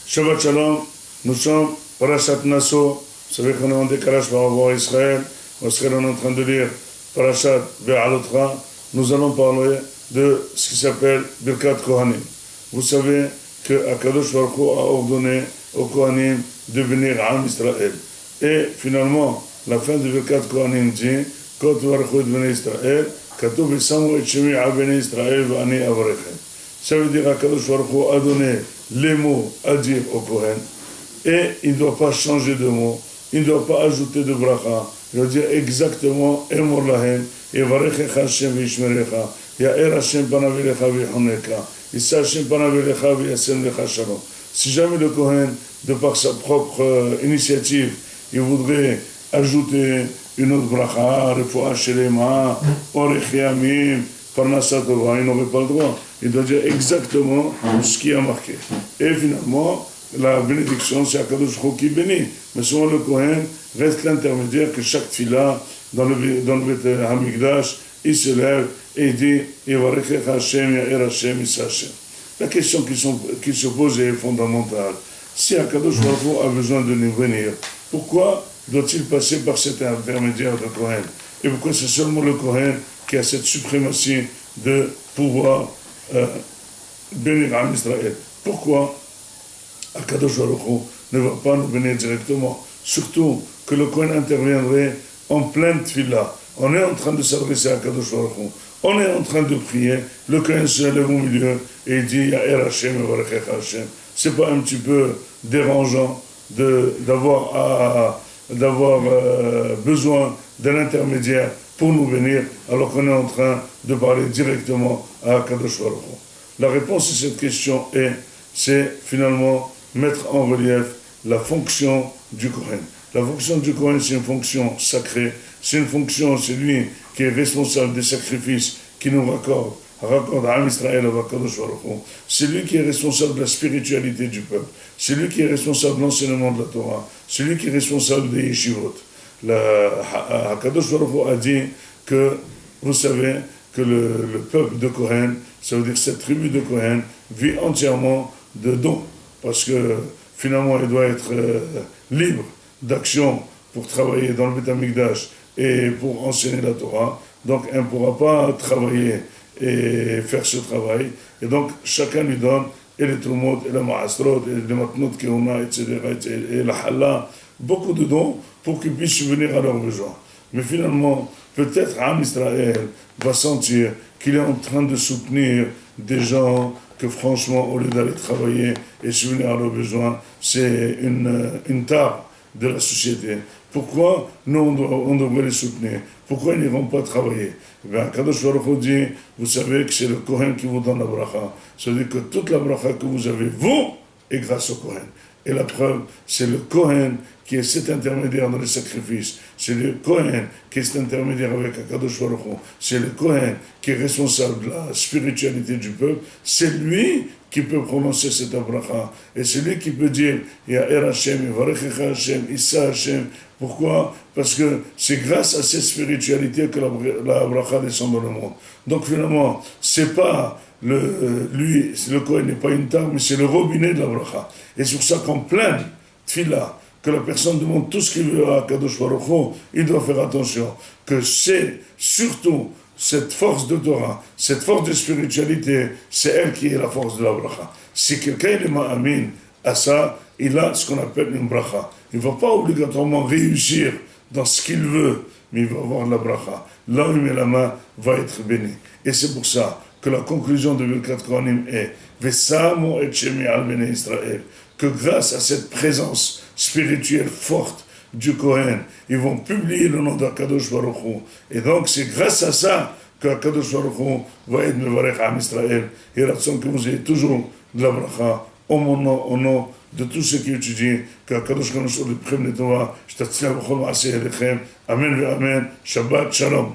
Shabbat Shalom, nous sommes Parashat Nasso. Vous savez qu'on est en décalage par rapport à Israël. Israël, on est en train de lire Parashat Ve'alotra. Nous allons parler de ce qui s'appelle Birkat Kohanim. Vous savez que Akadosh Baruch Hu a ordonné aux Kohanim de venir à Am Israël. Et finalement, la fin de Birkat Kohanim dit Kot Baruch Hu Bnei Israël, Katuv Isamu et Shemi a Bnei Israël V'ani Avarechem. Ça veut dire qu'Akadosh Baruch Hu a donné les mots à dire au Kohen et il ne doit pas changer de mots, il ne doit pas ajouter de bracha, il doit dire exactement Emor Lahem, Yevarechecha Hashem V'yishmerecha, Ya'er Hashem panav elecha v'yechoneka, Issa Hashem panav elecha v'yasem lecha shalom. Si jamais le Kohen, de par sa propre initiative, il voudrait ajouter une autre bracha, Refuah Shelema, Orech Yamim, Parnasat Tova, il n'aurait pas le droit. Il doit dire exactement ce qui a marqué. Et finalement, la bénédiction, c'est Akadosh Baruch Hu qui bénit. Mais souvent le Kohen reste l'intermédiaire que chaque fila dans le Beit Hamikdash, il se lève et il dit Yevarechecha Hashem, Ya'er Hashem, Issa Hashem. La question qui se pose est fondamentale. Si Akadosh Baruch Hu a besoin de nous bénir, pourquoi doit-il passer par cet intermédiaire de Kohen? Et pourquoi c'est seulement le Kohen qui a cette suprématie de pouvoir bénir Am Israël? Pourquoi Akadosh Baruch Hu ne va pas nous bénir directement? Surtout que le Kohen interviendrait en pleine tfila. On est en train de s'adresser à Akadosh Baruch Hu. On est en train de prier. Le Kohen se lève au milieu et il dit Ya'er Hashem, Yevarechecha Hashem. C'est pas un petit peu dérangeant d'avoir besoin d'un intermédiaire pour nous bénir, alors qu'on est en train de parler directement à Akadosh Baruch Hu? La réponse à cette question c'est finalement mettre en relief la fonction du Kohen. La fonction du Kohen, c'est une fonction sacrée, c'est une fonction, c'est lui qui est responsable des sacrifices qui nous raccorde à Am Israël, à Akadosh Baruch Hu. C'est lui qui est responsable de la spiritualité du peuple, c'est lui qui est responsable de l'enseignement de la Torah, c'est lui qui est responsable des yeshivot. Akadosh Baruch Hu a dit que, vous savez, que le peuple de Kohen, ça veut dire cette tribu de Kohen, vit entièrement de dons, parce que finalement il doit être libre d'action pour travailler dans le Beit Hamikdash et pour enseigner la Torah, donc il ne pourra pas travailler et faire ce travail, et donc chacun lui donne, et les Trumot, et les Ma'asrot, et les Matnot Keuna, etc., et la Halla, beaucoup de dons pour qu'ils puissent subvenir à leurs besoins. Mais finalement, peut-être Am Israël va sentir qu'il est en train de soutenir des gens que franchement, au lieu d'aller travailler et subvenir à leurs besoins, c'est une tare de la société. Pourquoi nous, on devrait les soutenir? Pourquoi ils n'iront pas travailler? Eh bien, Kadosh Baruch Hu dit, vous savez que c'est le Kohen qui vous donne la bracha. Ça veut dire que toute la bracha que vous avez, vous, est grâce au Kohen. Et la preuve, c'est le Kohen qui est cet intermédiaire dans les sacrifices. C'est le Kohen qui est cet intermédiaire avec Akadosh Baruch Hu. C'est le Kohen qui est responsable de la spiritualité du peuple. C'est lui qui peut prononcer cette bracha. Et c'est lui qui peut dire Ya'er Hashem, Yevarechecha Hashem, Issa Hashem. Pourquoi? Parce que c'est grâce à cette spiritualité que la bracha descend dans le monde. Donc finalement, c'est pas le Kohen n'est pas une tare, mais c'est le robinet de la bracha. Et c'est pour ça qu'en pleine tfila, que la personne demande tout ce qu'il veut à Kadosh Baruch Hu, il doit faire attention que c'est surtout cette force de Torah, cette force de spiritualité, c'est elle qui est la force de la bracha. Si quelqu'un est ma'amin à ça, il a ce qu'on appelle une bracha. Il ne va pas obligatoirement réussir dans ce qu'il veut, mais il va avoir la bracha. Là où il met la main, va être béni. Et c'est pour ça que la conclusion de Birkat Kohanim est Vesamo et Shemi al Bnei Israël, que grâce à cette présence spirituelle forte du Kohen, ils vont publier le nom d'Akadosh Baruch Hu. Et donc c'est grâce à ça qu'Akadosh Baruch Hu va être Mevarech Am Israël. Et ratson que vous ayez toujours de la bracha au nom de tous ceux qui étudient, qu'Akadosh Baruch Hu le prenne de Torah, je t'attire à Amen ve Amen, Shabbat Shalom.